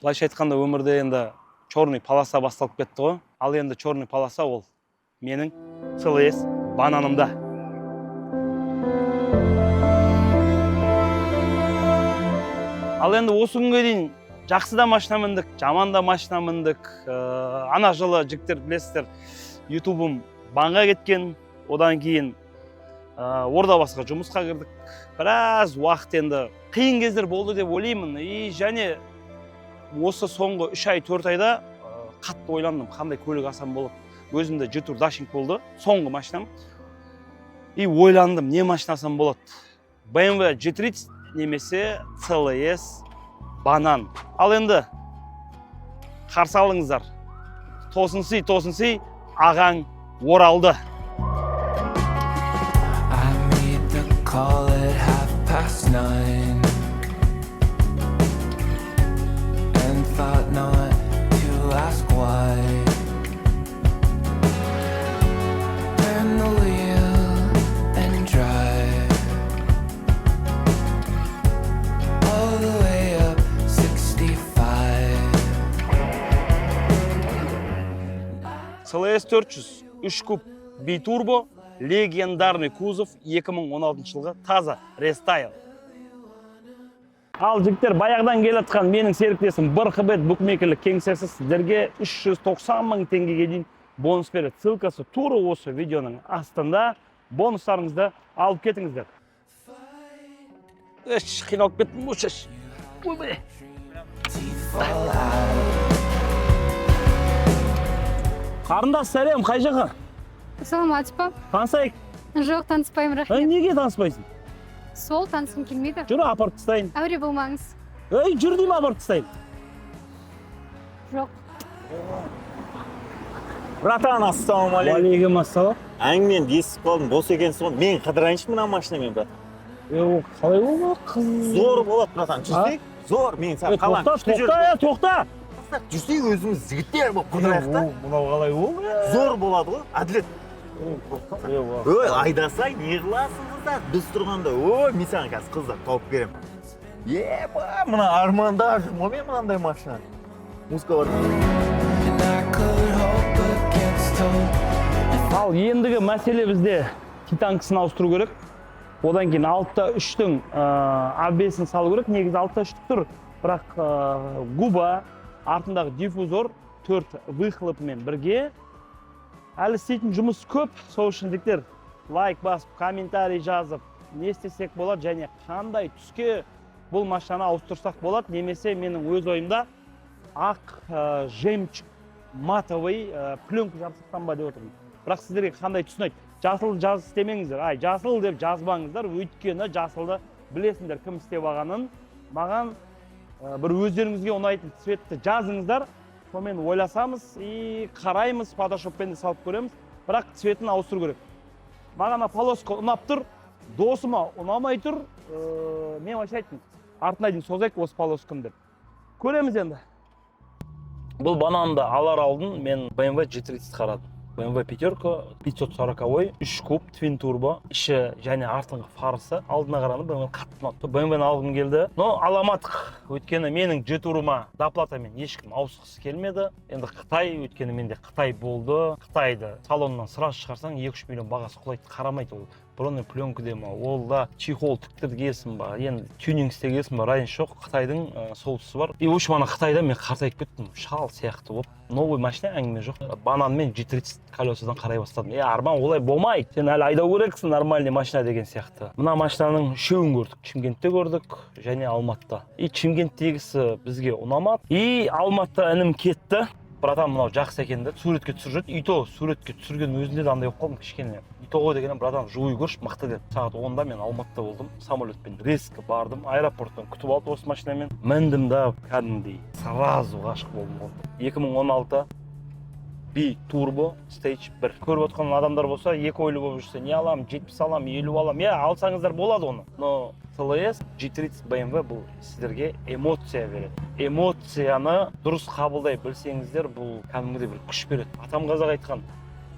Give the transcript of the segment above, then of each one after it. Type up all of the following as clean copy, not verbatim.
Былайша айтқанда өмірде енді черный полоса басталып кетті ғой. Ал енді черный полоса ол менің ЦЛС бананымда. Ал енді осы күнге дейін жақсы да машина міндік, жаман да машина міндік. Ана жылы жігіттер білесіздер, ютубым банға кеткен, одан кейін Ордабасыға жұмысқа кірдік. Біраз уақыт енді қиын кездер болды деп ойлаймын. Және осы соңғы 3 ай 4 айда қатты ойландым, қандай көлік алсам болады. Өзімде G-Tour Dashing болды, соңғы машинам. Ойландым, не машина алсам болады. BMW G30 немесе CLS банан. Ал енді қарсы алыңыздар. Тосын сый, ағаң оралды. Call it 9:30 and thought not to ask why. Turn the wheel and drive all the way up 65. CLS 400 3 куб битурбо, легендарный кузов, 2016 жылғы таза рестайл. Ал жігіттер, баяғыдан келатқан менің серіктесім Бірқыбет букмекерлік кеңсесі сіздерге 390 мың теңгеге дейін бонус береді. Ссылкасы тура осы видеоның астында. Бонустарыңызды алып кетіңіздер. Қиналып кеттім бұл шеш. Қарындас, сәлем, қай жаққа? Саламатсыз ба? Танысайық. Жоқ, таныспаймын, рахмет. Неге таныспайсың? Сол танысым келмейді. Жүр, апарып тастайын. Әуре болмаңыз. Жүр деймін, апарып тастайын. Жоқ. Братан, ассалаумалейкум. Алейкум ассалам. Әңгімен естіп қалдым, бос екенсің ғой. Мен қыдырайыншы мына машинамен, брат. Қалай болды, қыз? Зор болады, братан. Жүрсек? Зор, мен саған қалам. Тоқта. Жүрсек өзіміз жігіттер болып қыдырайық та. Мынау қалай болды? Зор болады ғой, әділет. Айдасай, не қыласың қыздар? Біз тұрғанда, мен саған қазір қыздар тауып берем. Мына арманда жүрмін ғой мен мынандай машина. Музыка бар. Ал ендігі мәселе бізде титанкысын ауыстыру керек. Одан кейін 6.3-тің AB-сін салу керек. Негізі 6.3 тұр, бірақ губа, артындағы диффузор 4 выхлопымен бірге. Әлі істейтін жұмыс көп. Сол үшін жігіттер лайк басып, комментарий жазып, не істесек болады және қандай түске бұл машинаны ауыстырсақ болады, немесе менің өз ойымда ақ жемчуг матовый пленка жапсырсам ба деп отырмын. Бірақ сіздерге қандай түсін айт? Жасыл жаз істемеңіздер. Жасыл деп жазбаңыздар, өйткені жасылды білесіңдер кім істеп алғанын. Маған бір өздеріңізге ұнайтын цветті жазыңыздар. Сонымен ойласамыз, қараймыз, фотошоппен де салып көреміз. Бірақ цветін ауыстыру керек. Маған полоска ұнап тұр, досыма ұнамай тұр. Мен ойша айттым, артына дейін созайық осы полосканы деп. Көреміз енді. Бұл бананды алар алдын мен BMW G30 қарадым. BMW пятерка 540-ой, 3 куб, твин турбо, іші және артыңғы фарысы. Алдына қараны BMW қатты ұнатты. BMW-ні алғым келді. Но аламадық. Өйткені менің G-турыма доплатамен ешкім ауысқысы келмеді. Енді Қытай, өйткені менде Қытай болды. Қытайды салоннан сразу шығарсаң 2-3 миллион бағасы құлайды, қарамайды ол. Бұрын пленка дема, ол да чехол тіктірді келсін ба, енді тюнингсте келсін ба, разница жоқ. Қытайдың солтысы бар. В общем, ана Қытайда мен қартайып кеттім, шал сияқты болып. Новый машина әңгіме жоқ. Бананмен G30 колесадан қарай бастадым. Арман, олай болмайды. Сен әлі айдау керексің, нормальный машина деген сияқты. Мына машинаның үшеуін көрдік. Шымкентте көрдік және Алматыда. Шымкенттегісі бізге ұнамады. Алматыда інім кетті. Братан, мынау жақсы екен деп суретке түсіріп жүрді. Ито суретке түсірген өзінде де андай болып қалдым кішкене. Ито ғой дегеннен братан жуй көрші, мықты деді. Сағат 10-да мен Алматыда болдым. Самолетпен резко бардым. Аэропорттан күтіп алды осы машинамен. Міндім да кәдімгідей сразу ғашық болдым. 2016 B-Turbo Stage 1. Көріп отқан адамдар болса, екі ойлы болып жүрсе, не алам, 70 алам, 50 алам. Алсаңыздар болады оны. Но CLS G30 BMW бұл сіздерге эмоция береді. Эмоцияны дұрыс қабылдай білсеңіздер, бұл кәдімгідей бір күш береді. Атам қазақ айтқан,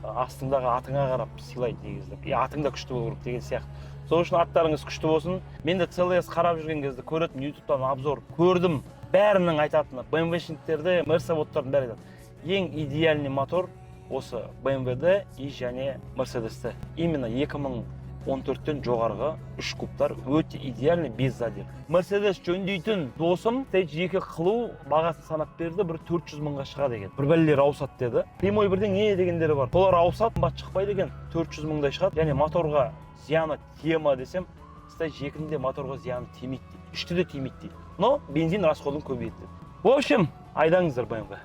астыңдағы атыңа қарап сыйлайды негізі. Атың да күшті болу керек деген сияқты. Сол үшін аттарыңыз күшті болсын. Мен де CLS қарап жүрген кезде көретім, YouTube-тан обзор көрдім. бәрінің айтатыны BMW-шниктерді, Mercedes-боттардың бәрі айтады. Ең идеальный мотор осы BMW-ді и және Mercedes-ті. Именно 2014-тен жоғарғы 3 кубтар өте идеальный без задел. Mercedes жөндейтін досым Stage 2 қылу бағасын санап берді, бір 400 мыңға шығады екен. Бір бәлелер ауысады деді. Прямой бірде не дегендері бар. Солар ауысады, қымбат шықпайды екен, 400 мыңдай шығады. Және моторға зияны тиема десем, Stage 2-де моторға зияны тимейді дейді. 3-те де тимейді дейді. Но бензин расходын көбейеді дейді. В общем, айдаңыздар BMW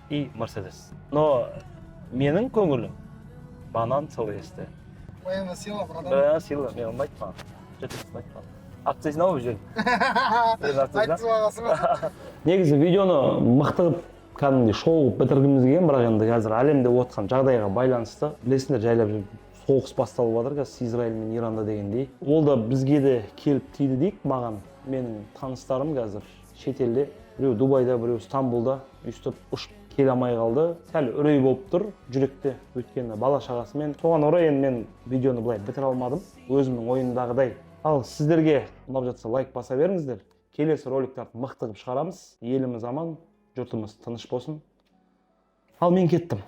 и Mercedes. Но менің көңілім банан целесті. BMW сила, братан. Да, сила, мен алмайды маған. Жетесін айтып маған. Акциясын ау бұл жердің. Айтқызып ағасы ма? Негізі видеоны мықты қылып, кәдімгідей шоу қылып бітіргіміз келген, бірақ енді қазір әлемде отқан жағдайға байланысты. Білесіңдер, жайлап соғыс басталып жатыр қазір Израиль мен Иранда дегендей. Ол да бізге де келіп тиді дейік, маған. Менің таныстарым қазір шетелде, біреу Дубайда, біреу Стамбулда өйстіп ұшып келе алмай қалды. Сәл үрей болып тұр жүректе, өйткені бала шағасымен. Соған орай енді мен видеоны былай бітіре алмадым, өзімнің ойымдағыдай. Ал сіздерге ұнап жатса лайк баса беріңіздер. Келесі роликтарды мықты қылып шығарамыз. Еліміз аман, жұртымыз тыныш болсын. Ал мен кеттім.